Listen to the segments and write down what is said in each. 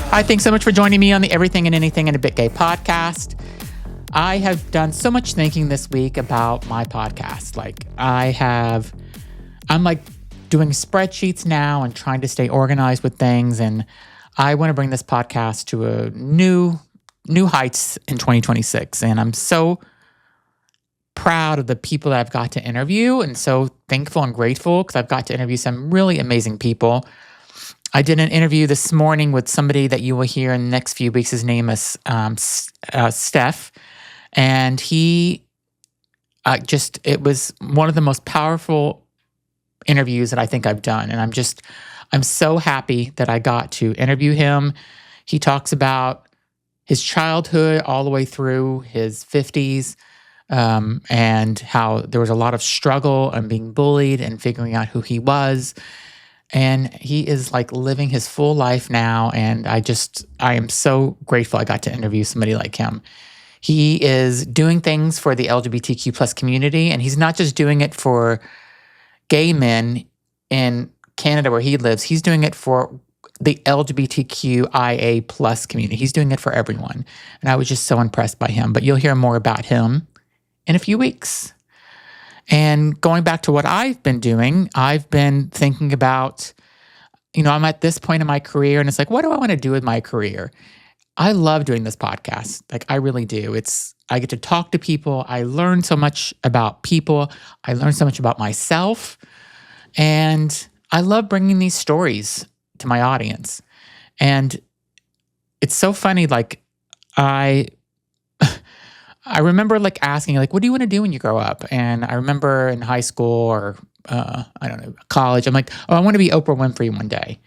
Hi, thanks so much for joining me on the Everything and Anything in a Bit Gay podcast. I have done so much thinking this week about my podcast. I'm doing spreadsheets now and trying to stay organized with things. And I want to bring this podcast to a new heights in 2026. And I'm so proud of the people that I've got to interview and so thankful and grateful because I've got to interview some really amazing people. I did an interview this morning with somebody that you will hear in the next few weeks. His name is Steph. And it was one of the most powerful interviews that I think I've done. And I'm so happy that I got to interview him. He talks about his childhood all the way through his 50s and how there was a lot of struggle and being bullied and figuring out who he was. And he is living his full life now. And I am so grateful I got to interview somebody like him. He is doing things for the LGBTQ plus community. And he's not just doing it for gay men in Canada where he lives. He's doing it for the LGBTQIA plus community. He's doing it for everyone. And I was just so impressed by him. But you'll hear more about him in a few weeks. And going back to what I've been doing, I've been thinking about, I'm at this point in my career and it's what do I want to do with my career? I love doing this podcast. I really do. I get to talk to people. I learn so much about people. I learn so much about myself. And I love bringing these stories to my audience. And it's so funny, I remember asking, what do you want to do when you grow up? And I remember in high school or, college, I'm I want to be Oprah Winfrey one day.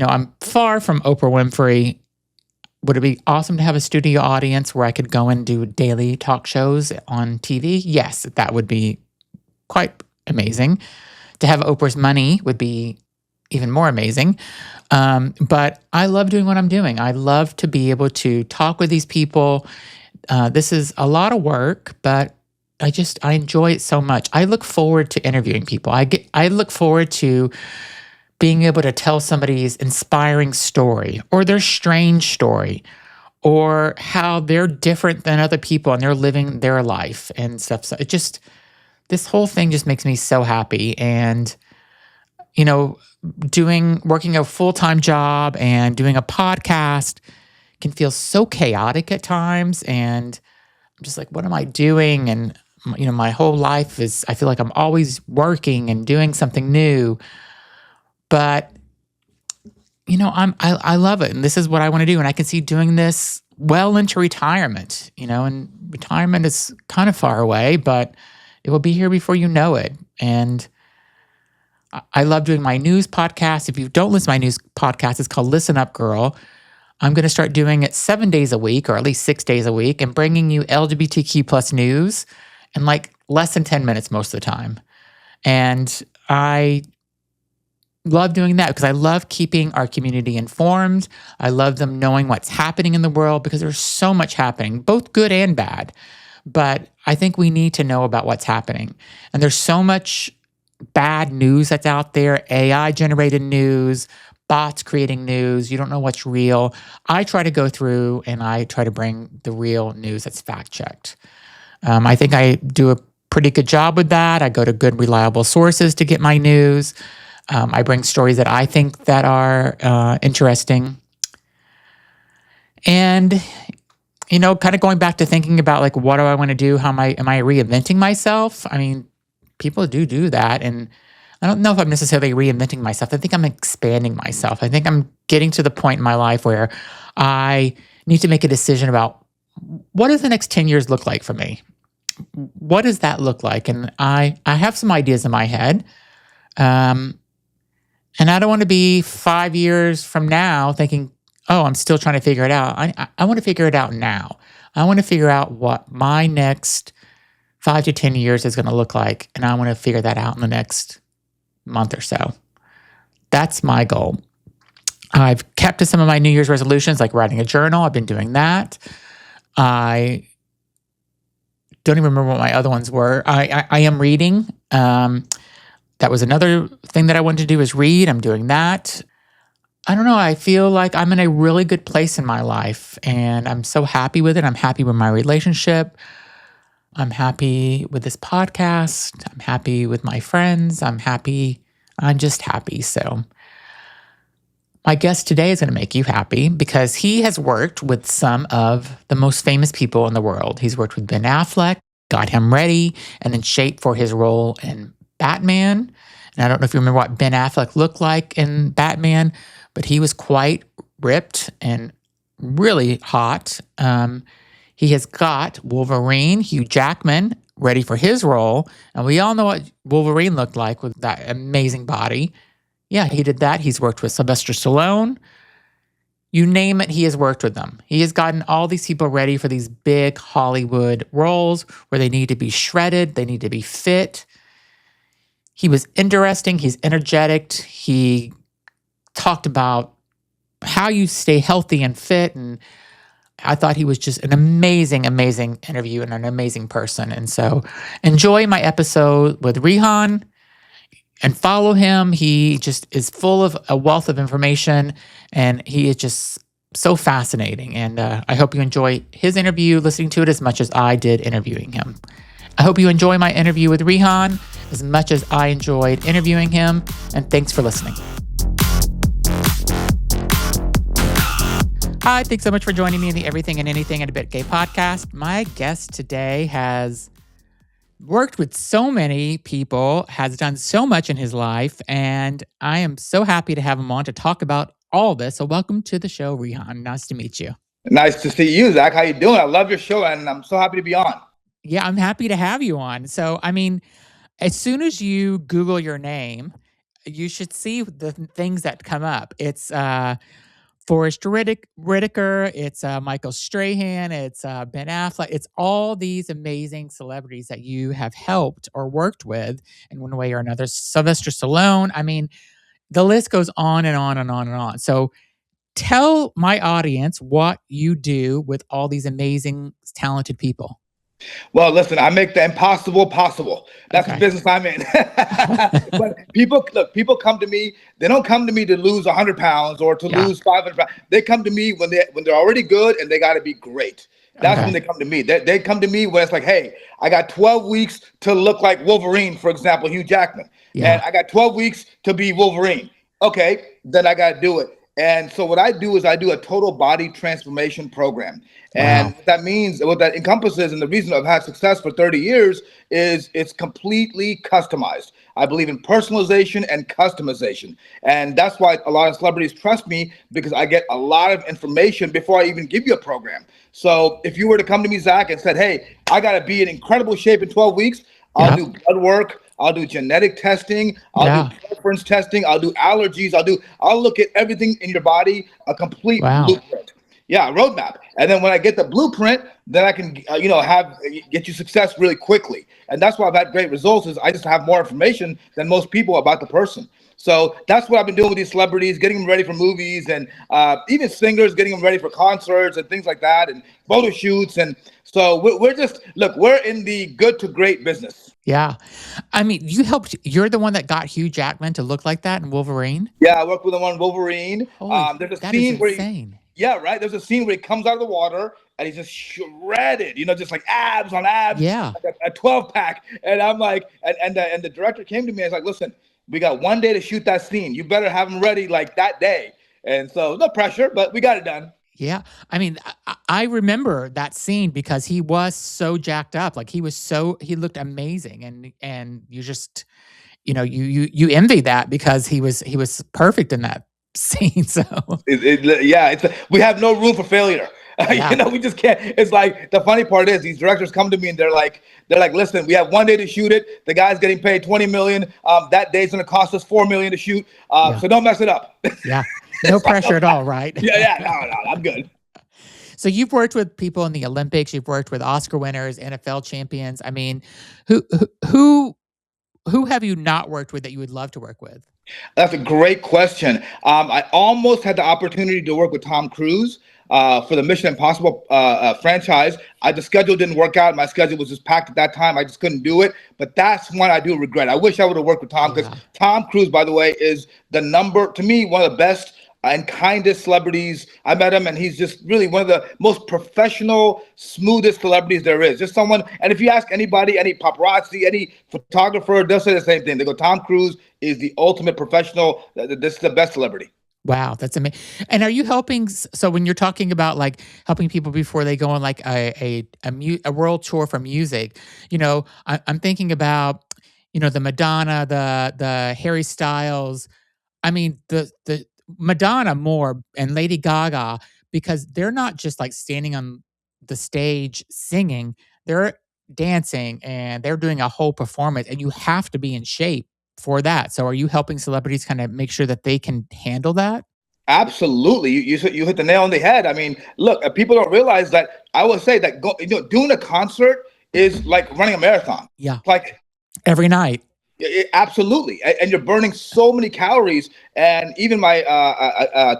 I'm far from Oprah Winfrey. Would it be awesome to have a studio audience where I could go and do daily talk shows on TV? Yes, that would be quite amazing. To have Oprah's money would be even more amazing. But I love doing what I'm doing. I love to be able to talk with these people. This is a lot of work, but I enjoy it so much. I look forward to interviewing people. I look forward to being able to tell somebody's inspiring story or their strange story or how they're different than other people and they're living their life and stuff. So this whole thing just makes me so happy. And, working a full-time job and doing a podcast can feel so chaotic at times. And I'm just what am I doing? And, my whole life I feel I'm always working and doing something new. But, I love it. And this is what I want to do. And I can see doing this well into retirement, and retirement is kind of far away, but it will be here before you know it. And I love doing my news podcast. If you don't listen to my news podcast, it's called Listen Up Girl. I'm going to start doing it 7 days a week, or at least 6 days a week, and bringing you LGBTQ plus news in less than 10 minutes most of the time. And I love doing that because I love keeping our community informed. I love them knowing what's happening in the world because there's so much happening, both good and bad. But I think we need to know about what's happening. And there's so much bad news that's out there, AI-generated news, bots creating news. You don't know what's real. I try to go through and I try to bring the real news that's fact-checked. I think I do a pretty good job with that. I go to good, reliable sources to get my news. I bring stories that I think that are interesting. And, kind of going back to thinking about what do I want to do? Am I reinventing myself? I mean, people do that. And I don't know if I'm necessarily reinventing myself. I think I'm expanding myself. I think I'm getting to the point in my life where I need to make a decision about what does the next 10 years look like for me? What does that look like? And I have some ideas in my head. And I don't want to be 5 years from now thinking, oh, I'm still trying to figure it out. I want to figure it out now. I want to figure out what my next 5 to 10 years is going to look like. And I want to figure that out in the next month or so. That's my goal. I've kept to some of my New Year's resolutions, like writing a journal. I've been doing that. I don't even remember what my other ones were. I am reading. That was another thing that I wanted to do is read. I'm doing that. I don't know. I feel like I'm in a really good place in my life, and I'm so happy with it. I'm happy with my relationship. I'm happy with this podcast. I'm happy with my friends. I'm happy. I'm just happy. So, my guest today is going to make you happy because he has worked with some of the most famous people in the world. He's worked with Ben Affleck, got him ready and in shape for his role in Batman. And I don't know if you remember what Ben Affleck looked like in Batman, but he was quite ripped and really hot. He has got Wolverine, Hugh Jackman, ready for his role. And we all know what Wolverine looked like with that amazing body. Yeah, he did that. He's worked with Sylvester Stallone. You name it, he has worked with them. He has gotten all these people ready for these big Hollywood roles where they need to be shredded, they need to be fit. He was interesting. He's energetic. He talked about how you stay healthy and fit. And I thought he was just an amazing, amazing interview and an amazing person. And so enjoy my episode with Rehan and follow him. He just is full of a wealth of information and he is just so fascinating. And I hope you enjoy his interview, listening to it as much as I did interviewing him. I hope you enjoy my interview with Rehan as much as I enjoyed interviewing him. And thanks for listening. Hi, thanks so much for joining me in the Everything and Anything and a Bit Gay podcast. My guest today has worked with so many people, has done so much in his life, and I am so happy to have him on to talk about all this. So welcome to the show, Rehan. Nice to meet you. Nice to see you, Zach. How you doing? I love your show, and I'm so happy to be on. Yeah, I'm happy to have you on. So, I mean, as soon as you Google your name, you should see the things that come up. It's Forrest Whitaker, it's Michael Strahan, it's Ben Affleck. It's all these amazing celebrities that you have helped or worked with in one way or another. Sylvester Stallone. I mean, the list goes on and on and on and on. So tell my audience what you do with all these amazing, talented people. Well, listen, I make the impossible possible. That's the business I'm in. But people come to me. They don't come to me to lose 100 pounds or to lose 500 pounds. They come to me when they're already good and they got to be great. That's when they come to me. They come to me when it's like, hey, I got 12 weeks to look like Wolverine, for example, Hugh Jackman. And I got 12 weeks to be Wolverine. Okay, then I got to do it. And so what I do is I do a total body transformation program. And what that means, what that encompasses, and the reason I've had success for 30 years is it's completely customized. I believe in personalization and customization. And that's why a lot of celebrities trust me, because I get a lot of information before I even give you a program. So if you were to come to me, Zach, and said, hey, I got to be in incredible shape in 12 weeks, I'll do blood work. I'll do genetic testing. I'll do preference testing. I'll do allergies. I'll look at everything in your body, a complete blueprint. Yeah, a roadmap. And then when I get the blueprint, then I can, get you success really quickly. And that's why I've had great results is I just have more information than most people about the person. So that's what I've been doing with these celebrities, getting them ready for movies and even singers, getting them ready for concerts and things like that and photo shoots. And so we're in the good to great business. Yeah. I mean, you're the one that got Hugh Jackman to look like that in Wolverine? Yeah, I worked with him on Wolverine. There's a scene where there's a scene where he comes out of the water and he's just shredded, just like abs on abs. Yeah. Like a 12-pack. And I'm like, and the director came to me and was like, listen, we got one day to shoot that scene. You better have him ready like that day. And so no pressure, but we got it done. Yeah. I mean, I remember that scene because he was so jacked up. Like he looked amazing. And you just, you envy that because he was perfect in that scene. So we have no room for failure. We just can't. It's like the funny part is these directors come to me and they're like, listen, we have one day to shoot it. The guy's getting paid $20 million. That day's going to cost us $4 million to shoot. So don't mess it up. Yeah. No pressure at all, right? No, I'm good. So you've worked with people in the Olympics. You've worked with Oscar winners, NFL champions. I mean, who have you not worked with that you would love to work with? That's a great question. I almost had the opportunity to work with Tom Cruise for the Mission Impossible franchise. The schedule didn't work out. My schedule was just packed at that time. I just couldn't do it. But that's one I do regret. I wish I would have worked with Tom, because Tom Cruise, by the way, is to me, one of the best and kindest celebrities. I met him, and he's just really one of the most professional, smoothest celebrities there is. Just someone, and if you ask anybody, any paparazzi, any photographer, they'll say the same thing. They go, Tom Cruise is the ultimate professional. This is the best celebrity. Wow, that's amazing. And are you helping? So when you're talking about like helping people before they go on like a world tour for music, I'm thinking about the Madonna, the Harry Styles. I mean the Madonna more and Lady Gaga, because they're not just like standing on the stage singing; they're dancing and they're doing a whole performance, and you have to be in shape for that. So are you helping celebrities kind of make sure that they can handle that? Absolutely, you hit the nail on the head. I mean, look, people don't realize that. I would say that doing a concert is like running a marathon. Yeah, Like every night. absolutely, and you're burning so many calories. And even my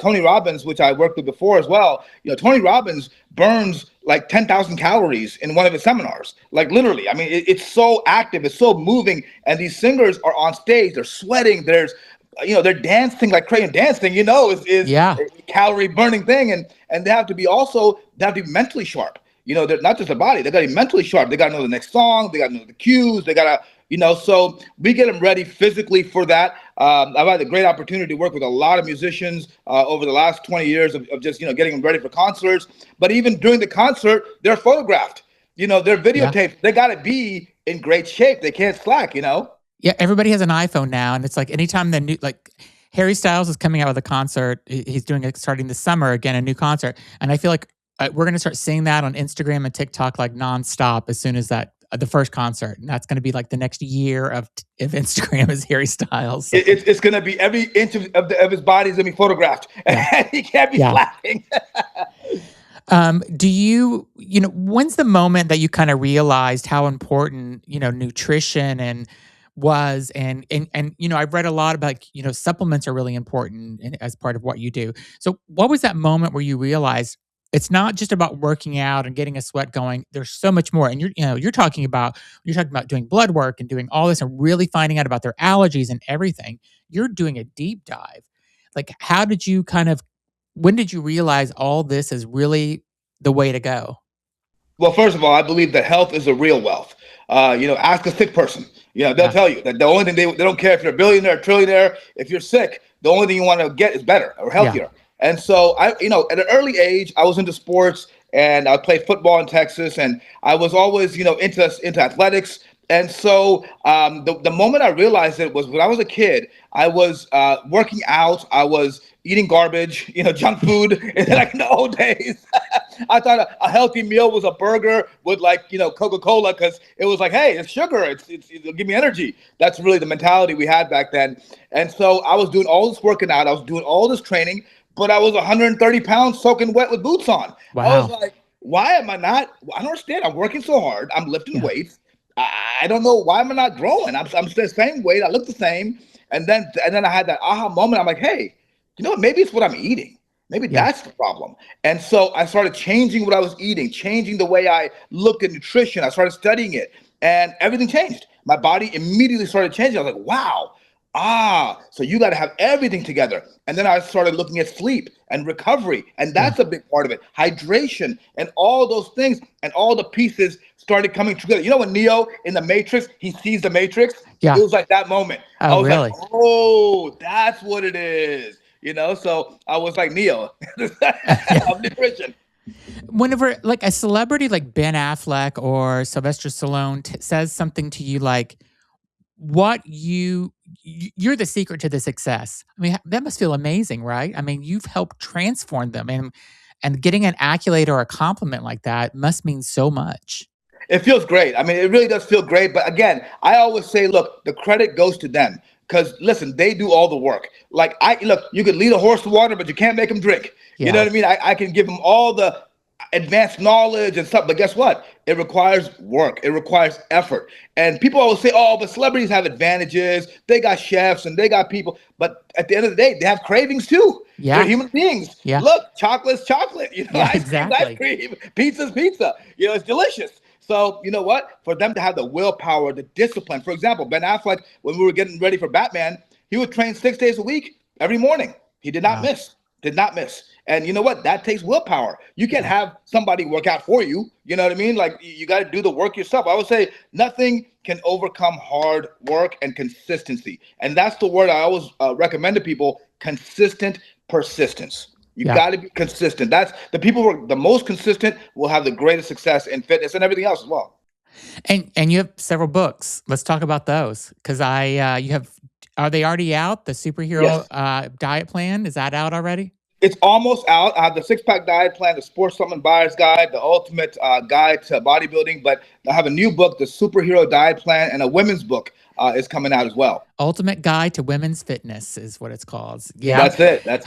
Tony Robbins, which I worked with before as well, Tony Robbins burns like 10,000 calories in one of his seminars. Like literally, I mean, it's so active, it's so moving, and these singers are on stage, they're sweating, they're dancing like crazy. Dancing, is Yeah. a calorie burning thing, and they have to be mentally sharp. They're not just the body; they got to be mentally sharp. They got to know the next song. They got to know the cues. They got to, So we get them ready physically for that. I've had the great opportunity to work with a lot of musicians over the last 20 years of just getting them ready for concerts. But even during the concert, they're photographed. They're videotaped. They got to be in great shape. They can't slack. Yeah, everybody has an iPhone now, and it's like anytime the new Harry Styles is coming out with a concert, he's doing it starting this summer again, a new concert, and I feel like we're going to start seeing that on Instagram and TikTok like nonstop as soon as the first concert, and that's going to be like the next year of Instagram is Harry Styles. So. It's going to be every inch of his body is going to be photographed, and he can't be slacking. Do you, when's the moment that you kind of realized how important, nutrition and I've read a lot about, supplements are really important as part of what you do. So what was that moment where you realized it's not just about working out and getting a sweat going? There's so much more. And you're talking about doing blood work and doing all this and really finding out about their allergies and everything. You're doing a deep dive. Like, when did you realize all this is really the way to go? Well, first of all, I believe that health is a real wealth. Ask a sick person. They'll tell you that the only thing they don't care if you're a billionaire, trillionaire. If you're sick, the only thing you want to get is better or healthier. Yeah. And so at an early age, I was into sports, and I played football in Texas, and I was always, into athletics. And so the moment I realized it was when I was a kid. I was working out. I was eating garbage, junk food. Like in the old days, I thought a healthy meal was a burger with Coca-Cola, because it was like, hey, it's sugar. It'll give me energy. That's really the mentality we had back then. And so I was doing all this working out. I was doing all this training, but I was 130 pounds soaking wet with boots on. Wow. I was like, why am I not? I don't understand. I'm working so hard. I'm lifting weights. I don't know, why am I not growing? I'm the same weight. I look the same. And then I had that aha moment. I'm like, hey, maybe it's what I'm eating. Maybe that's the problem. And so I started changing what I was eating, changing the way I looked at nutrition. I started studying it, and everything changed. My body immediately started changing. I was like, wow. So you got to have everything together. And then I started looking at sleep and recovery. And that's a big part of it. Hydration and all those things, and all the pieces started coming together. When Neo in the Matrix, he sees the Matrix. Yeah. It was like that moment. I was really? Like, oh, that's what it is. So I was like Neo of nutrition. Whenever like a celebrity like Ben Affleck or Sylvester Stallone says something to you like, you're the secret to the success. I mean, that must feel amazing, right? I mean, you've helped transform them, and getting an accolade or a compliment like that must mean so much. It feels great. I mean, it really does feel great. But again, I always say, look, the credit goes to them, because listen, they do all the work. Like you could lead a horse to water, but you can't make him drink. You know what I mean? I can give them all the advanced knowledge and stuff. But guess what? It requires work. It requires effort. And people always say, "Oh, but celebrities have advantages. They got chefs and they got people." But at the end of the day, they have cravings too. They're Yeah. human beings. Yeah. Look, chocolate's chocolate. Yeah, Ice cream's ice exactly. cream. Pizza's pizza. It's delicious. So you know what? For them to have the willpower, the discipline. For example, Ben Affleck, when we were getting ready for Batman, he would train 6 days a week, every morning. He did not Wow. miss. Did not miss. And you know what? That takes willpower. You can't have somebody work out for you. You know what I mean? Like you got to do the work yourself. I would say nothing can overcome hard work and consistency. And that's the word I always recommend to people: consistent persistence. You Yeah. got to be consistent. That's the people who are the most consistent will have the greatest success in fitness and everything else as well. And you have several books. Let's talk about those because you have. Are they already out? The superhero Yes. diet plan, is that out already? It's almost out. I have the six-pack diet plan, the sports supplement buyer's guide, the ultimate guide to bodybuilding. But I have a new book, the superhero diet plan, and a women's book is coming out as well. Ultimate Guide to Women's Fitness is what it's called. Yeah. That's it. That's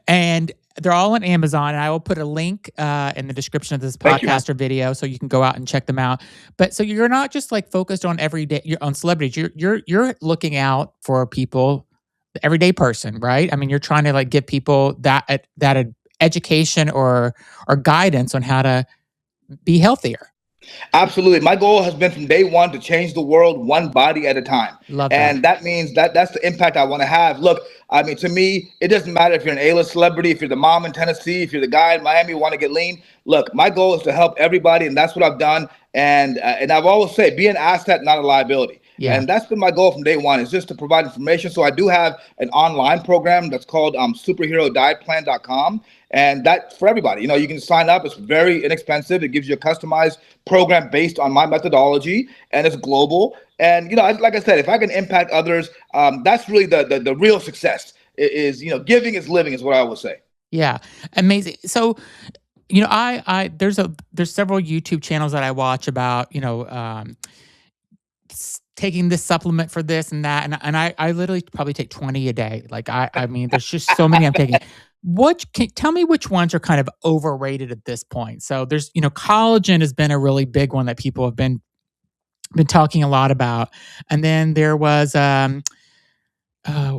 And they're all on Amazon, and I will put a link in the description of this Thank you. podcast or video so you can go out and check them out. But so you're not just like focused on everyday, you're on celebrities. You're looking out for people, the everyday person, right? I mean, you're trying to like give people that education or guidance on how to be healthier. Absolutely. My goal has been from day one to change the world one body at a time. Love that. And that means that's the impact I want to have. Look, I mean, to me, it doesn't matter if you're an A-list celebrity, if you're the mom in Tennessee, if you're the guy in Miami who want to get lean. Look, my goal is to help everybody, and that's what I've done. And I've always said, be an asset, not a liability. Yeah. And that's been my goal from day one, is just to provide information. So I do have an online program that's called superherodieetplan.com. And that's for everybody. You can sign up. It's very inexpensive. It gives you a customized program based on my methodology, and it's global. And like I said, if I can impact others, that's really the real success. Is giving is living, is what I always say. Yeah, amazing. So, I there's several YouTube channels that I watch about taking this supplement for this and that, and I literally probably take 20 a day. Like I mean, there's just so many I'm taking. Tell me which ones are kind of overrated at this point? So there's collagen has been a really big one that people have been talking a lot about, and then there was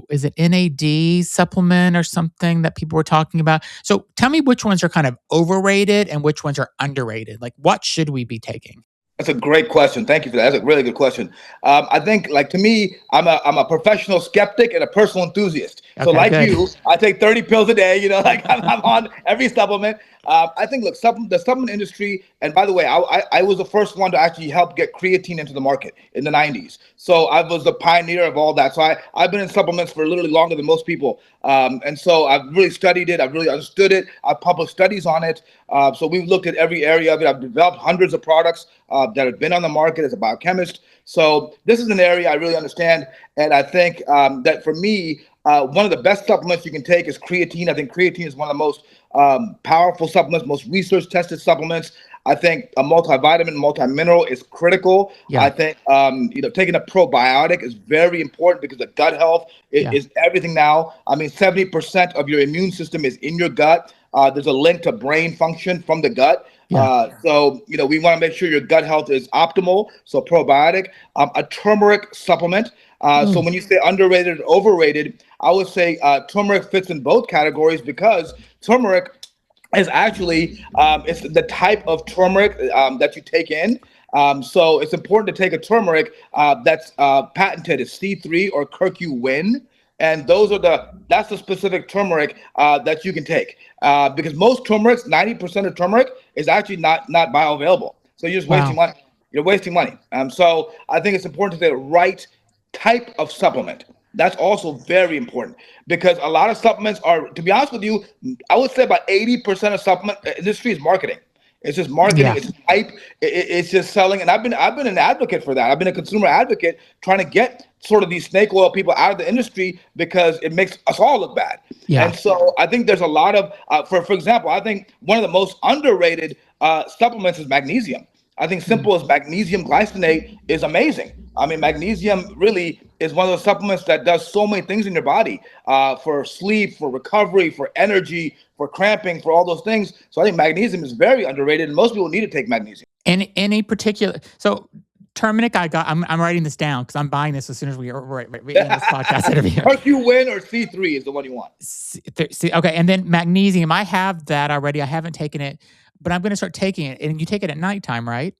is it NAD supplement or something that people were talking about? So tell me which ones are kind of overrated and which ones are underrated. Like what should we be taking? That's a great question. Thank you for that. That's a really good question. I think, like, to me, I'm a professional skeptic and a personal enthusiast. So, Okay, like good. you, I take 30 pills a day. Like I'm on every supplement. I think, look, the supplement industry, and by the way, I was the first one to actually help get creatine into the market in the 90s. So I was the pioneer of all that. So I've been in supplements for literally longer than most people. And so I've really studied it. I've really understood it. I've published studies on it. So we've looked at every area of it. I've developed hundreds of products that have been on the market as a biochemist. So this is an area I really understand. And I think that for me, one of the best supplements you can take is creatine. I think creatine is one of the most powerful supplements, most research tested supplements. I think a multivitamin, multi-mineral is critical. Yeah. I think taking a probiotic is very important because the gut health is everything now. I mean, 70% of your immune system is in your gut. There's a link to brain function from the gut. Yeah. So we want to make sure your gut health is optimal. So probiotic, a turmeric supplement. So when you say underrated or overrated, I would say turmeric fits in both categories because turmeric is actually it's the type of turmeric that you take in. So it's important to take a turmeric that's patented as C3 or curcumin. And that's the specific turmeric that you can take because most turmerics, 90% of turmeric is actually not bioavailable. So you're just wasting money. You're wasting money. So I think it's important to take the right type of supplement. That's also very important because a lot of supplements are, to be honest with you, I would say about 80% of supplement industry is marketing. It's just marketing. Yeah. It's hype. It's just selling. And I've been an advocate for that. I've been a consumer advocate trying to get sort of these snake oil people out of the industry because it makes us all look bad. Yeah. And so I think there's a lot of, for example, I think one of the most underrated supplements is magnesium. I think simple as magnesium glycinate is amazing. I mean, magnesium really is one of those supplements that does so many things in your body, for sleep, for recovery, for energy, for cramping, for all those things. So I think magnesium is very underrated, and most people need to take magnesium. Any particular? So turmeric, I'm writing this down because I'm buying this as soon as we end this podcast interview. Hercules or C3 is the one you want. Okay, and then magnesium. I have that already. I haven't taken it, but I'm going to start taking it. And you take it at nighttime, right?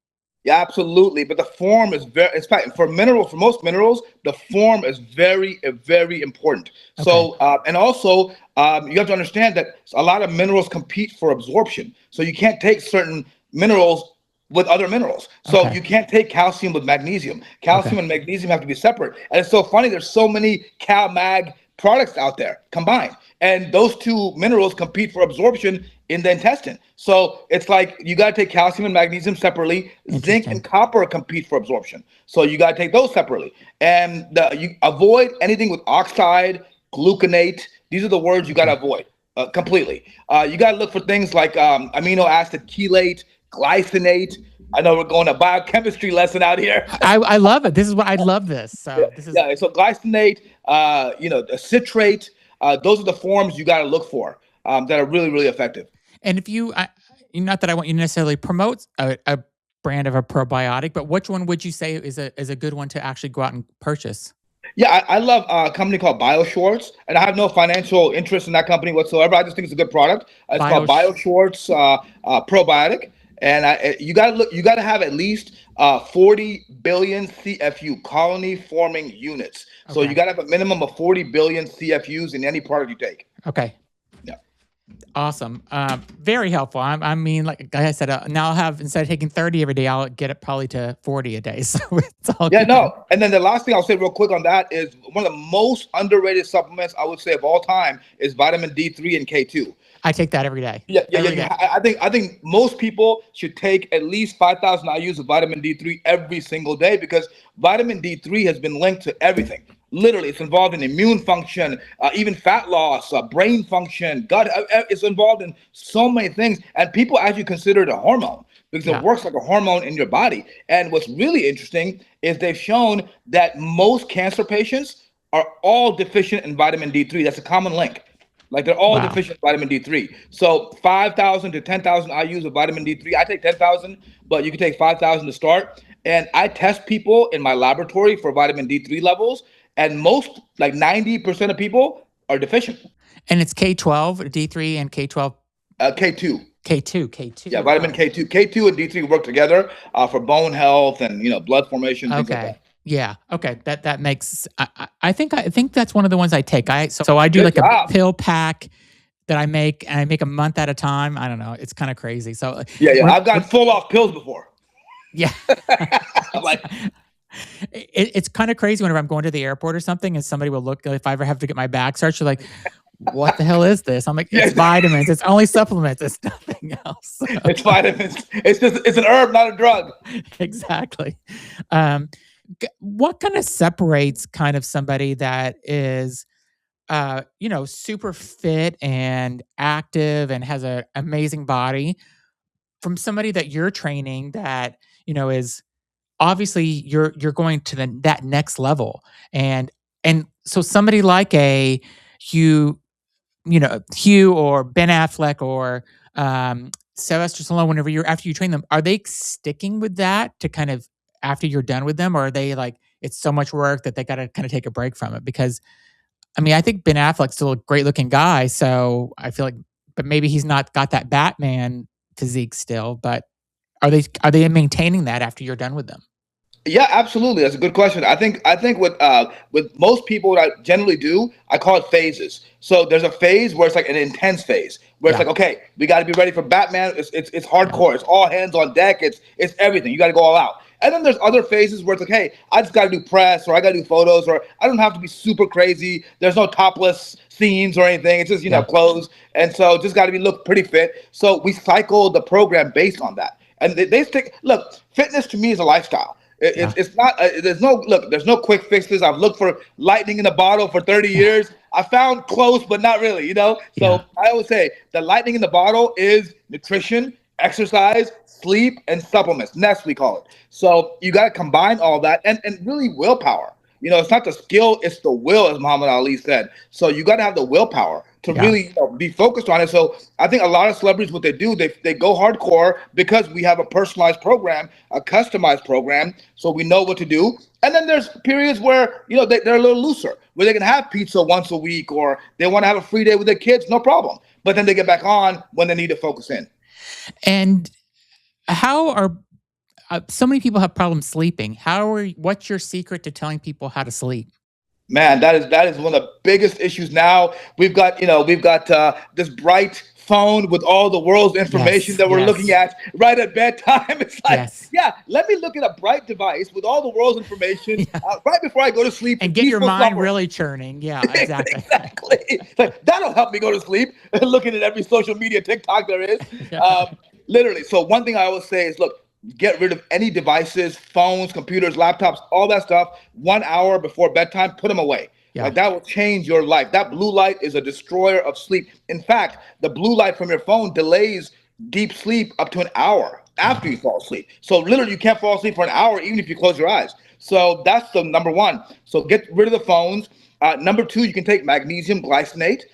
Yeah, absolutely. But the form is it's for most minerals, the form is very, very important. Okay. So, and also, you have to understand that a lot of minerals compete for absorption. So you can't take certain minerals with other minerals. So you can't take calcium with magnesium. Calcium and magnesium have to be separate. And it's so funny, there's so many Cal-Mag products out there combined. And those two minerals compete for absorption in the intestine. So it's like you got to take calcium and magnesium separately. Zinc and copper compete for absorption. So you got to take those separately. And you avoid anything with oxide, gluconate. These are the words you got to avoid completely. You got to look for things like amino acid chelate, glycinate. I know we're going a biochemistry lesson out here. I love it. This is what I love this. So this is so glycinate, the citrate, those are the forms you got to look for that are really, really effective. And if not that I want you to necessarily promote a brand of a probiotic, but which one would you say is a good one to actually go out and purchase? Yeah, I love a company called BioShorts, and I have no financial interest in that company whatsoever. I just think it's a good product. It's called BioShorts probiotic. And you got to have at least 40 billion CFU, colony forming units. Okay. So you got to have a minimum of 40 billion CFUs in any product you take. Okay. Yeah. Awesome. Very helpful. I mean, like I said, now I'll have, instead of taking 30 every day, I'll get it probably to 40 a day. So it's all good. No. And then the last thing I'll say real quick on that is one of the most underrated supplements I would say of all time is vitamin D3 and K2. I take that every day. Yeah. I think most people should take at least 5,000 IUs of vitamin D3 every single day, because vitamin D3 has been linked to everything. Literally, it's involved in immune function, even fat loss, brain function, gut. It's involved in so many things, and people actually consider it a hormone because it works like a hormone in your body. And what's really interesting is they've shown that most cancer patients are all deficient in vitamin D3. That's a common link. Like they're all deficient in vitamin D3. So 5,000 to 10,000 IUs of vitamin D3. I take 10,000, but you can take 5,000 to start. And I test people in my laboratory for vitamin D3 levels. And most, like 90% of people are deficient. And it's K12, D3 and K12? K2. K2. Yeah, vitamin K2. K2 and D3 work together for bone health and, blood formation, things like that. Yeah. Okay. That makes. I think that's one of the ones I take. So I do like a pill pack that I make, and I make a month at a time. I don't know. It's kind of crazy. So I've gotten full off pills before. Yeah. It's kind of crazy whenever I'm going to the airport or something, and somebody will look, if I ever have to get my bag searched, they're like, what the hell is this? I'm like, it's vitamins. It's only supplements. It's nothing else. So. It's vitamins. It's an herb, not a drug. Exactly. What kind of separates kind of somebody that is, super fit and active and has an amazing body from somebody that you're training that, is obviously you're going to that next level. And so somebody like a Hugh or Ben Affleck or Sylvester Stallone, after you train them, are they sticking with that to kind of after you're done with them, or are they like, it's so much work that they got to kind of take a break from it? Because I mean, I think Ben Affleck's still a great looking guy, so I feel like, but maybe he's not got that Batman physique still, but are they maintaining that after you're done with them? Yeah, absolutely. That's a good question. I think with most people, what I generally do, I call it phases. So there's a phase where it's like an intense phase where it's like, okay, we got to be ready for Batman. It's hardcore. It's all hands on deck. It's everything. You got to go all out. And then there's other phases where it's like, hey, I just got to do press, or I got to do photos, or I don't have to be super crazy. There's no topless scenes or anything. It's just, clothes. And so just got to look pretty fit. So we cycle the program based on that. And they stick. Look, fitness to me is a lifestyle. It's not. There's no quick fixes. I've looked for lightning in a bottle for 30 years. I found close, but not really. So I always say the lightning in the bottle is nutrition, exercise, sleep, and supplements. Nest, we call it. So you got to combine all that and really willpower. It's not the skill, it's the will, as Muhammad Ali said. So you got to have the willpower to really be focused on it. So I think a lot of celebrities, what they do, they go hardcore because we have a personalized program, a customized program, so we know what to do. And then there's periods where, they're a little looser, where they can have pizza once a week, or they want to have a free day with their kids, no problem. But then they get back on when they need to focus in. And how are so many people have problems sleeping? What's your secret to telling people how to sleep? Man, that is one of the biggest issues now. We've got this bright phone with all the world's information that we're looking at right at bedtime. It's like, let me look at a bright device with all the world's information right before I go to sleep and get your mind really churning. Yeah, exactly. Exactly. Like, that'll help me go to sleep. Looking at every social media TikTok there is. Literally. So one thing I always say is, look, get rid of any devices, phones, computers, laptops, all that stuff. 1 hour before bedtime, put them away. Like, that will change your life. That blue light is a destroyer of sleep. In fact, the blue light from your phone delays deep sleep up to an hour after you fall asleep. So literally, you can't fall asleep for an hour even if you close your eyes. So that's the number one. So get rid of the phones. Number two, you can take magnesium glycinate.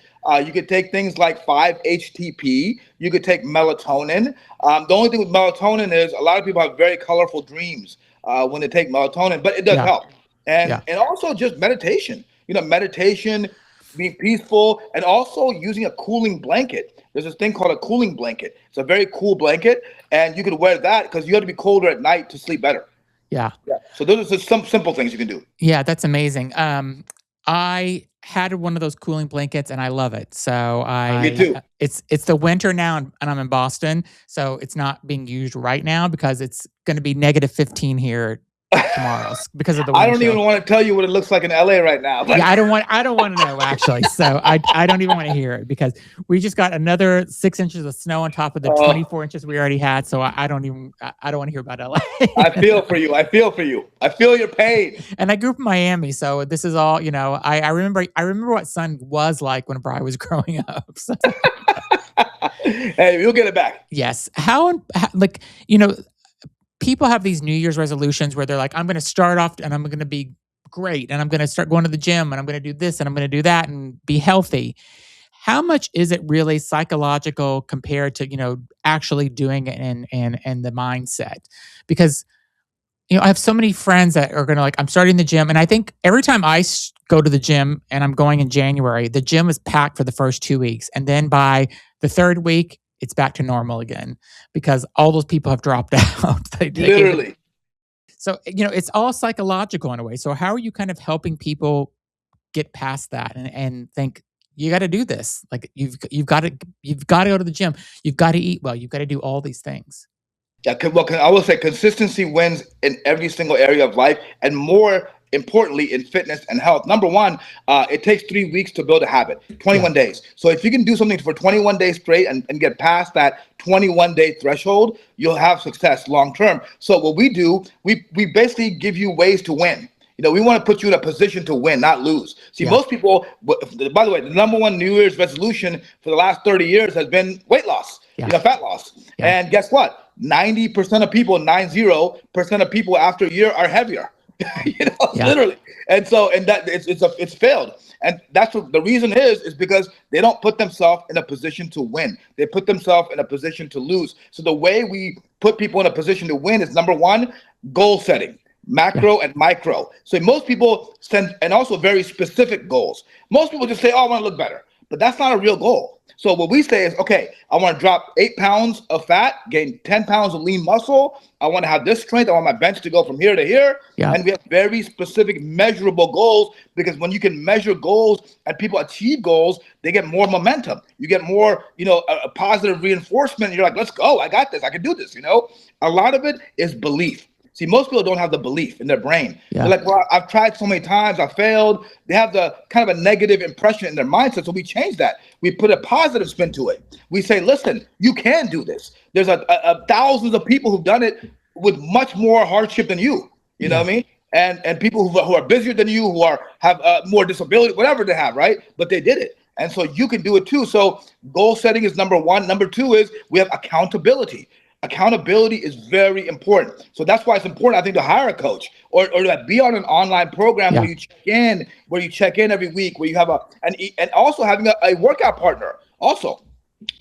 You could take things like 5-HTP. You could take melatonin. The only thing with melatonin is a lot of people have very colorful dreams when they take melatonin, but it does help. And also just meditation. Meditation, being peaceful, and also using a cooling blanket. There's this thing called a cooling blanket. It's a very cool blanket, and you can wear that because you have to be colder at night to sleep better. Yeah. So those are just some simple things you can do. Yeah, that's amazing. I had one of those cooling blankets and I love it. So Me too. It's the winter now and I'm in Boston, so it's not being used right now because it's going to be -15 here tomorrow because of the wind. I don't even want to tell you what it looks like in LA right now. Yeah, I don't want to know actually. So I don't even want to hear it because we just got another 6 inches of snow on top of the 24 inches we already had. So I don't want to hear about LA. I feel for you. I feel your pain. And I grew up in Miami, so this is all, I remember what sun was like whenever I was growing up. So. Hey, you'll get it back. Yes. People have these New Year's resolutions where they're like, I'm going to start off and I'm going to be great and I'm going to start going to the gym and I'm going to do this and I'm going to do that and be healthy. How much is it really psychological compared to, actually doing it and the mindset? Because, I have so many friends that are going to I'm starting the gym. And I think every time I go to the gym and I'm going in January, the gym is packed for the first 2 weeks. And then by the third week, it's back to normal again because all those people have dropped out. Literally. So, it's all psychological in a way. So how are you kind of helping people get past that and think, you got to do this? Like you've got to go to the gym. You've got to eat well. You've got to do all these things. Yeah, I will say consistency wins in every single area of life, and more importantly in fitness and health. Number one, it takes 3 weeks to build a habit, 21 days. So if you can do something for 21 days straight and get past that 21-day threshold, you'll have success long term. So what we do, we basically give you ways to win. We want to put you in a position to win, not lose. See, most people, by the way, the number one New Year's resolution for the last 30 years has been weight loss, fat loss. And guess what? 90% of people, 90% of people after a year are heavier. Literally. And that it's failed. And that's what the reason is because they don't put themselves in a position to win. They put themselves in a position to lose. So the way we put people in a position to win is number one, goal setting. Macro and micro. So most people send, and also very specific goals. Most people just say, I want to look better. But that's not a real goal. So what we say is, okay, I want to drop 8 pounds of fat, gain 10 pounds of lean muscle. I want to have this strength. I want my bench to go from here to here. And we have very specific measurable goals, because when you can measure goals and people achieve goals, they get more momentum. You get more, a positive reinforcement. You're like, let's go. I got this. I can do this. A lot of it is belief. See, most people don't have the belief in their brain. They're like, well, I've tried so many times, I failed. They have the kind of a negative impression in their mindset. So we change that. We put a positive spin to it. We say, listen, you can do this. There's thousands of people who've done it with much more hardship than you. You know what I mean? And people who are busier than you, who have more disability, whatever they have, right? But they did it. And so you can do it too. So goal setting is number one. Number two is we have accountability. Accountability is very important. So that's why it's important, I think, to hire a coach or to be on an online program Yeah. where you check in every week, where you have and also having a workout partner. Also,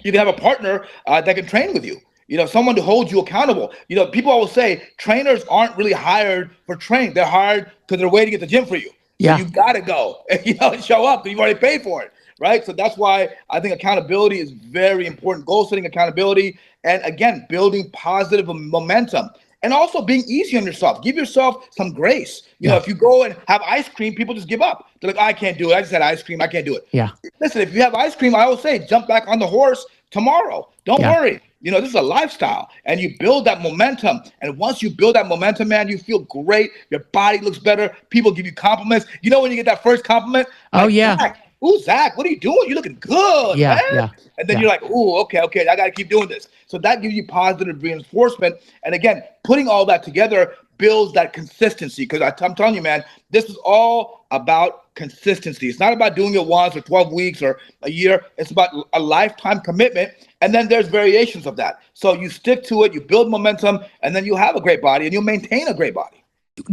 you can have a partner that can train with you. Someone to hold you accountable. People always say trainers aren't really hired for training. They're hired because they're waiting at the gym for you. So Yeah. you got to go, and show up because you've already paid for it, right? So that's why I think accountability is very important. Goal setting, accountability, and again, building positive momentum. And also being easy on yourself. Give yourself some grace. Yeah. If you go and have ice cream, people just give up. They're like, I can't do it. I just had ice cream. I can't do it. Yeah. Listen, if you have ice cream, I always say, jump back on the horse tomorrow. Don't Yeah. worry. This is a lifestyle, and you build that momentum. And once you build that momentum, man, you feel great. Your body looks better. People give you compliments. When you get that first compliment, Oh, like, yeah. Zach, ooh, Zach, what are you doing? You're looking good, Yeah. man. Yeah. And then Yeah. you're like, ooh, okay, I got to keep doing this. So that gives you positive reinforcement. And again, putting all that together builds that consistency. Because I'm telling you, man, this is all about consistency. It's not about doing it once or 12 weeks or a year. It's about a lifetime commitment. And then there's variations of that. So you stick to it, you build momentum, and then you'll have a great body and you'll maintain a great body.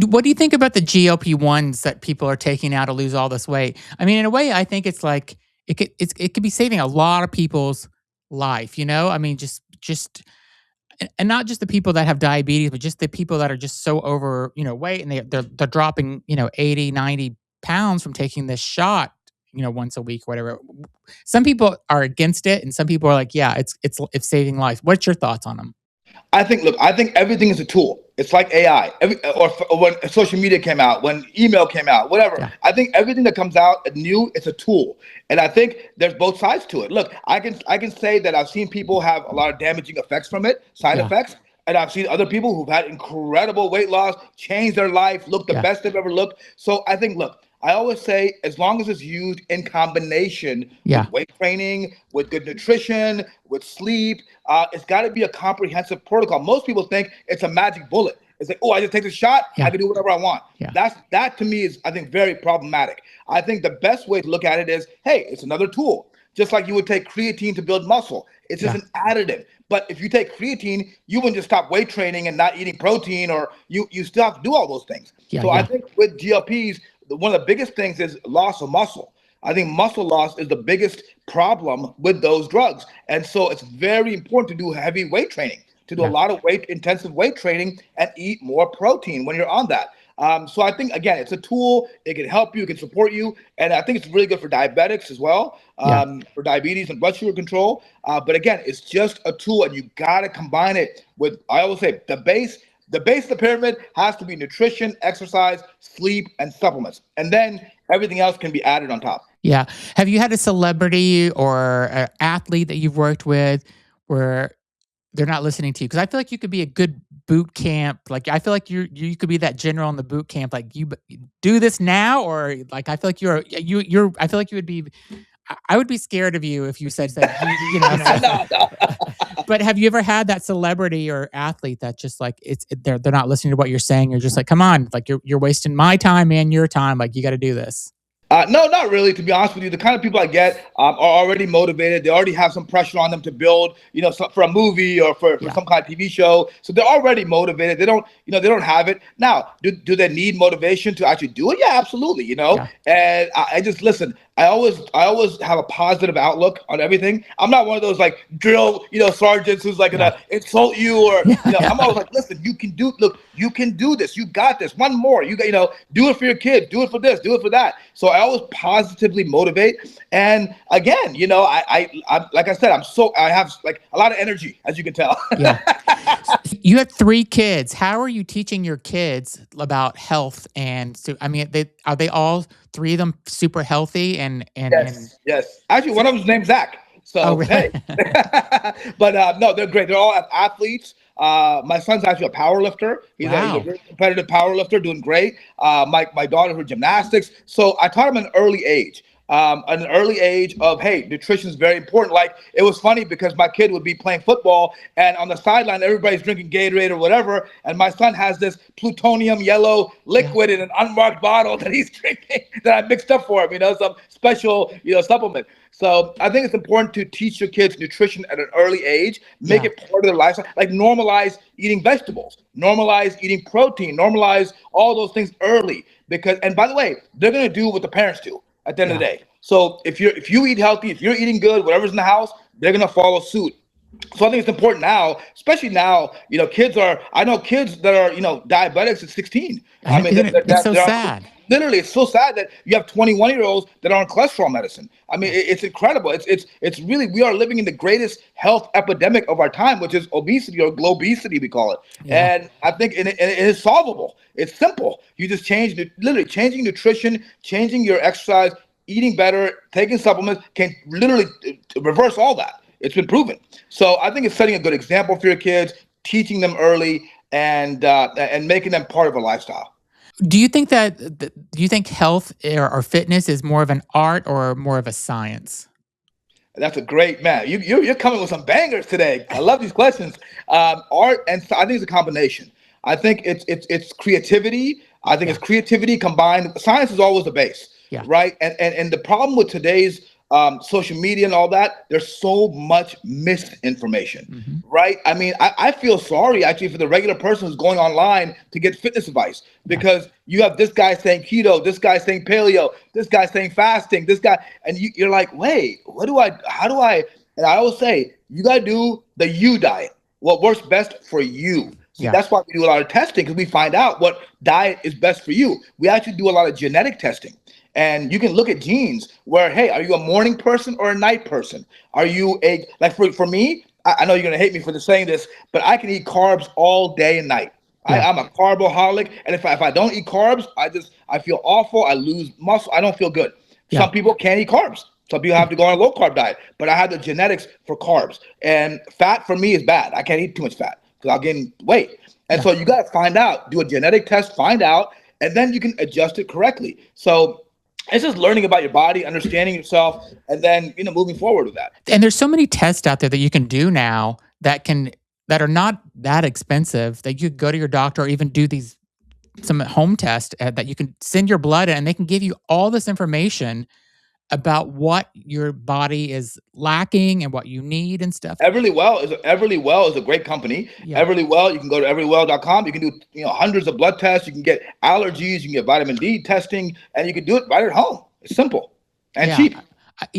What do you think about the GLP-1s that people are taking now to lose all this weight? I mean, in a way, I think it's like it could be saving a lot of people's life. I mean, just and not just the people that have diabetes, but just the people that are just so over weight, and they're dropping 80, 90 pounds from taking this shot once a week, whatever. Some people are against it, and some people are like, yeah, it's saving life. What's your thoughts on them? I think everything is a tool. It's like AI, or when social media came out, when email came out, whatever. Yeah. I think everything that comes out new, it's a tool, and I think there's both sides to it. Look, I can say that I've seen people have a lot of damaging effects from it, side effects, and I've seen other people who've had incredible weight loss, change their life, look the best they've ever looked. So I think, look, I always say, as long as it's used in combination with weight training, with good nutrition, with sleep, it's got to be a comprehensive protocol. Most people think it's a magic bullet. It's like, oh, I just take the shot, I can do whatever I want. That to me is, I think, very problematic. I think the best way to look at it is, hey, it's another tool. Just like you would take creatine to build muscle. It's just an additive. But if you take creatine, you wouldn't just stop weight training and not eating protein, or you still have to do all those things. I think with GLPs, one of the biggest things is loss of muscle. I think muscle loss is the biggest problem with those drugs. And so it's very important to do heavy weight training, to do a lot of intensive weight training and eat more protein when you're on that. So I think, again, it's a tool. It can help you, it can support you. And I think it's really good for diabetics as well, for diabetes and blood sugar control. But again, it's just a tool, and you got to combine it with, I always say, the base of the pyramid has to be nutrition, exercise, sleep, and supplements. And then everything else can be added on top. Yeah. Have you had a celebrity or an athlete that you've worked with where they're not listening to you? Because I feel like you could be a good boot camp. Like, I feel like you could be that general in the boot camp. Like, you do this now, or like, I feel like you're. I feel like you would be. I would be scared of you if you said that. No. But have you ever had that celebrity or athlete that just like they're not listening to what you're saying? You're just like, come on, like you're wasting my time and your time. Like, you got to do this. No, not really. To be honest with you, the kind of people I get are already motivated. They already have some pressure on them to build, for a movie or for some kind of TV show. So they're already motivated. They don't have it. Now, do they need motivation to actually do it? Yeah, absolutely. And I just listen. I always have a positive outlook on everything. I'm not one of those like drill, sergeants who's like gonna insult you or I'm always like, listen, you can do this. You got this. One more. You got, do it for your kids, do it for this, do it for that. So I always positively motivate. And again, I like I said, I have like a lot of energy, as you can tell. You have 3 kids. How are you teaching your kids about health? And so, I mean, are they all 3 of them super healthy? Yes. Actually, one of them's named Zach. So, really? Hey. But no, they're great. They're all athletes. My son's actually a power lifter. He's a very competitive power lifter, doing great. My daughter, her gymnastics. So I taught him at an early age. Of, hey, nutrition is very important. Like, it was funny because my kid would be playing football and on the sideline, everybody's drinking Gatorade or whatever. And my son has this plutonium yellow liquid in an unmarked bottle that he's drinking. that I mixed up for them, some special, supplement. So I think it's important to teach your kids nutrition at an early age, make Yeah. it part of their lifestyle, like normalize eating vegetables, normalize eating protein, normalize all those things early. Because, and by the way, they're going to do what the parents do at the end of the Yeah. day. So if you eat healthy, if you're eating good, whatever's in the house, they're going to follow suit. So I think it's important now, especially now, I know kids that are, diabetics at 16. I mean, It's so they're sad. literally, it's so sad that you have 21-year-olds that are on cholesterol medicine. I mean, it's incredible. It's really, we are living in the greatest health epidemic of our time, which is obesity, or globesity, we call it. Yeah. And I think it is solvable. It's simple. You just literally changing nutrition, changing your exercise, eating better, taking supplements can literally reverse all that. It's been proven. So I think it's setting a good example for your kids, teaching them early, and making them part of a lifestyle. Do you think do you think health or fitness is more of an art or more of a science? That's a great man. You're coming with some bangers today. I love these questions. Art and I think it's a combination. I think it's creativity. I think it's creativity combined. Science is always the base, right? And the problem with today's social media and all that, there's so much misinformation, right? I mean, I feel sorry actually for the regular person who's going online to get fitness advice, because you have this guy saying keto, this guy saying paleo, this guy saying fasting, this guy, and you're like, wait, how do I, and I always say, you got to do the you diet, what works best for you. So that's why we do a lot of testing, because we find out what diet is best for you. We actually do a lot of genetic testing. And you can look at genes where, hey, are you a morning person or a night person? Are you for me, I know you're going to hate me for saying this, but I can eat carbs all day and night. I'm a carboholic. And if I don't eat carbs, I feel awful. I lose muscle. I don't feel good. Some people can't eat carbs. Some people have to go on a low carb diet, but I have the genetics for carbs. And fat for me is bad. I can't eat too much fat because I'll gain weight. And so you got to find out, do a genetic test, find out, and then you can adjust it correctly. So it's just learning about your body, understanding yourself, and then moving forward with that. And there's so many tests out there that you can do now that are not that expensive, that you could go to your doctor or even do some home test that you can send your blood in, and they can give you all this information about what your body is lacking and what you need and stuff. Everlywell is a great company. Everlywell, you can go to everlywell.com. You can do hundreds of blood tests. You can get allergies. You can get vitamin D testing, and you can do it right at home. It's simple and cheap.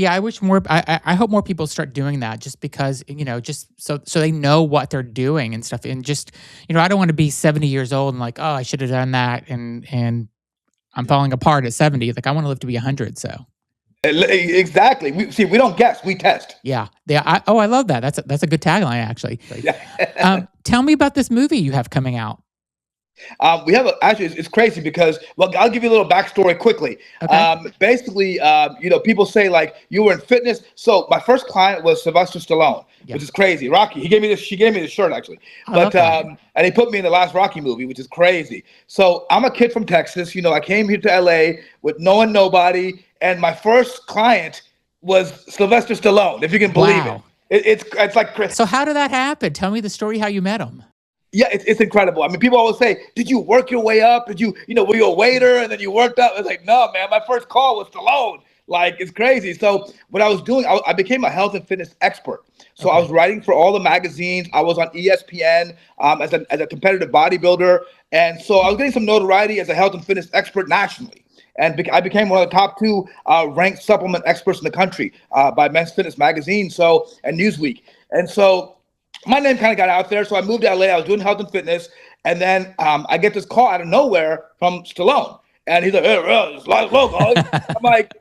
I wish more. I hope more people start doing that, just because just so they know what they're doing and stuff. And just I don't want to be 70 years old and like, oh, I should have done that, and I'm falling apart at 70. Like, I want to live to be 100. So. Exactly. We don't guess, we test. Yeah. I love that. That's a good tagline, actually. Tell me about this movie you have coming out. We have it's crazy because, well, I'll give you a little backstory quickly. Okay. Basically, people say like you were in fitness. So my first client was Sylvester Stallone, which is crazy. Rocky. She gave me this shirt actually, and he put me in the last Rocky movie, which is crazy. So I'm a kid from Texas. I came here to LA with knowing nobody, and my first client was Sylvester Stallone, if you can believe it. It's like Chris. So how did that happen? Tell me the story how you met him. Yeah, it's incredible. I mean, people always say, did you work your way up? Did you, were you a waiter and then you worked up? It's like, no, man, my first call was Stallone. Like, it's crazy. So what I was doing, I became a health and fitness expert. So I was writing for all the magazines. I was on ESPN as a competitive bodybuilder. And so I was getting some notoriety as a health and fitness expert nationally. And I became one of the top 2 ranked supplement experts in the country by Men's Fitness magazine and Newsweek. And so my name kind of got out there. So I moved to LA. I was doing health and fitness. And then I get this call out of nowhere from Stallone. And he's like, hey, it's Laszlo. I'm like,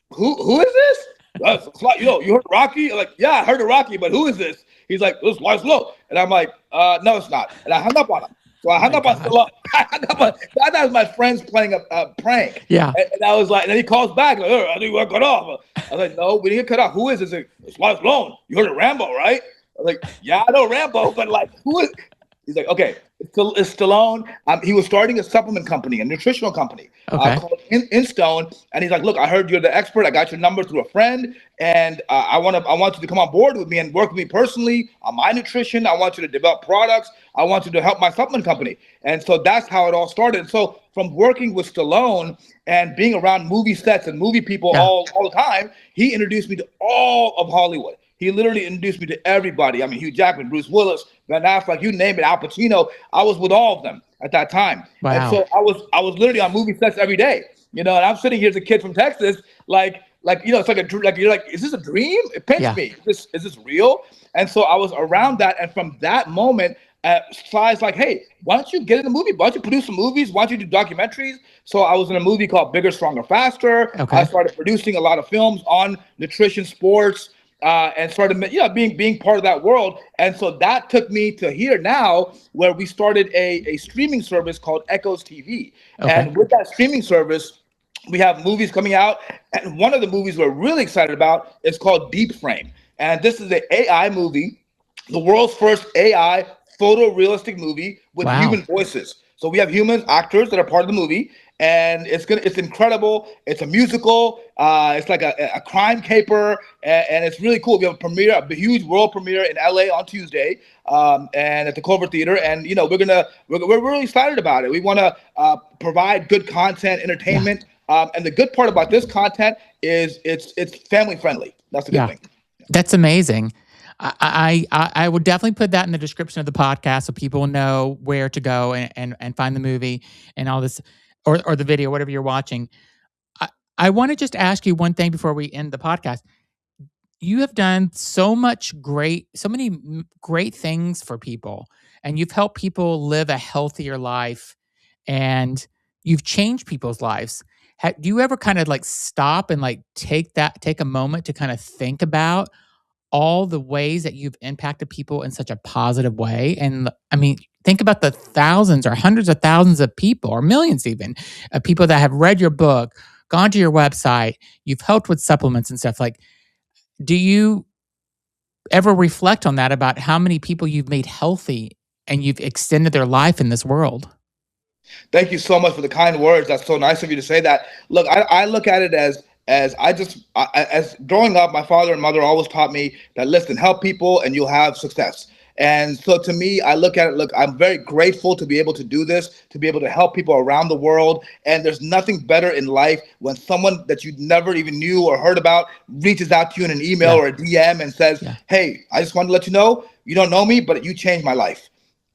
who is this? You heard Rocky? I'm like, yeah, I heard of Rocky, but who is this? He's like, it's Laszlo. And I'm like, no, it's not. And I hung up on him. So I hung up on Stallone. I thought it was my friends playing a prank. Yeah. And I was like, and then he calls back, like, I think we got cut off. I was like, no, we didn't get cut off. Who is this? It's Stallone. You heard of Rambo, right? I was like, yeah, I know Rambo, but like, who is? He's like, okay, it's Stallone. He was starting a supplement company, a nutritional company called InStone. And he's like, look, I heard you're the expert. I got your number through a friend, and I want you to come on board with me and work with me personally on my nutrition. I want you to develop products. I want you to help my supplement company. And so that's how it all started. So from working with Stallone and being around movie sets and movie people all the time, he introduced me to all of Hollywood. He literally introduced me to everybody. I mean, Hugh Jackman, Bruce Willis, Ben Affleck, you name it, Al Pacino. I was with all of them at that time. Wow. And so I was literally on movie sets every day, and I'm sitting here as a kid from Texas, like, it's like you're like, is this a dream? It pinch me. Is this real? And so I was around that. And from that moment, Sly's like, hey, why don't you get in the movie? Why don't you produce some movies? Why don't you do documentaries? So I was in a movie called Bigger, Stronger, Faster. I started producing a lot of films on nutrition, sports, and started, being part of that world. And so that took me to here now, where we started a streaming service called Echoes TV. And with that streaming service, we have movies coming out. And one of the movies we're really excited about is called Deep Frame. And this is an AI movie, the world's first AI photorealistic movie with human voices. So we have human actors that are part of the movie, and it's incredible. It's a musical. It's like a crime caper, and it's really cool. We have a huge world premiere in LA on Tuesday, and at the Culver Theater. And we're really excited about it. We want to provide good content, entertainment, and the good part about this content is it's family friendly. That's the good thing. That's amazing. I would definitely put that in the description of the podcast so people know where to go and find the movie and all this, or the video, whatever you're watching. I want to just ask you one thing before we end the podcast. You have done so many great things for people, and you've helped people live a healthier life, and you've changed people's lives. Do you ever kind of like stop and like take a moment to kind of think about all the ways that you've impacted people in such a positive way? And I mean, think about the thousands or hundreds of thousands of people, or millions even, of people that have read your book, gone to your website, you've helped with supplements and stuff. Like, do you ever reflect on that, about how many people you've made healthy and you've extended their life in this world? Thank you so much for the kind words. That's so nice of you to say that. Look, I look at it as growing up, my father and mother always taught me that, listen, help people and you'll have success. And so to me, I look at it, I'm very grateful to be able to do this, to be able to help people around the world. And there's nothing better in life when someone that you never even knew or heard about reaches out to you in an email or a DM and says, hey, I just wanted to let you know, you don't know me, but you changed my life.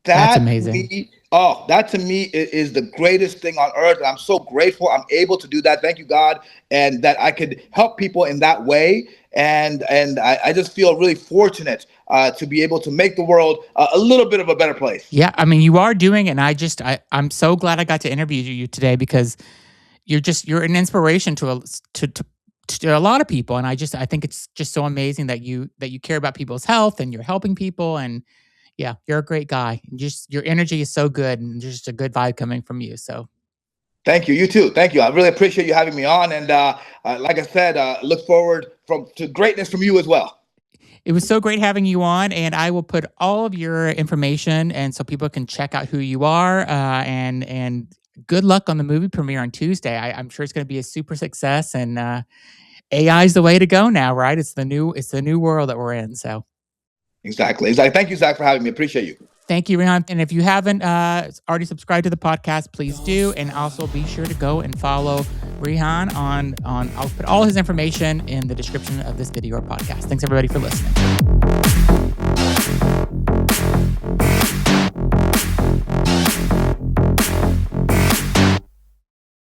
That's amazing. That to me is the greatest thing on earth. And I'm so grateful I'm able to do that. Thank you, God. And that I could help people in that way. And I just feel really fortunate to be able to make the world a little bit of a better place. Yeah, I mean, you are doing it. And I'm so glad I got to interview you today, because you're an inspiration to a lot of people. And I think it's just so amazing that you care about people's health and you're helping people. And yeah, you're a great guy. Your energy is so good, and just a good vibe coming from you. So thank you. You too. Thank you. I really appreciate you having me on. And like I said, look forward to greatness from you as well. It was so great having you on, and I will put all of your information and so people can check out who you are. And good luck on the movie premiere on Tuesday. I'm sure it's going to be a super success, and AI is the way to go now, right? It's the new world that we're in. So. Exactly. Thank you, Zach, for having me. Appreciate you. Thank you, Rehan. And if you haven't already subscribed to the podcast, please do. And also be sure to go and follow Rehan on I'll put all his information in the description of this video or podcast. Thanks, everybody, for listening.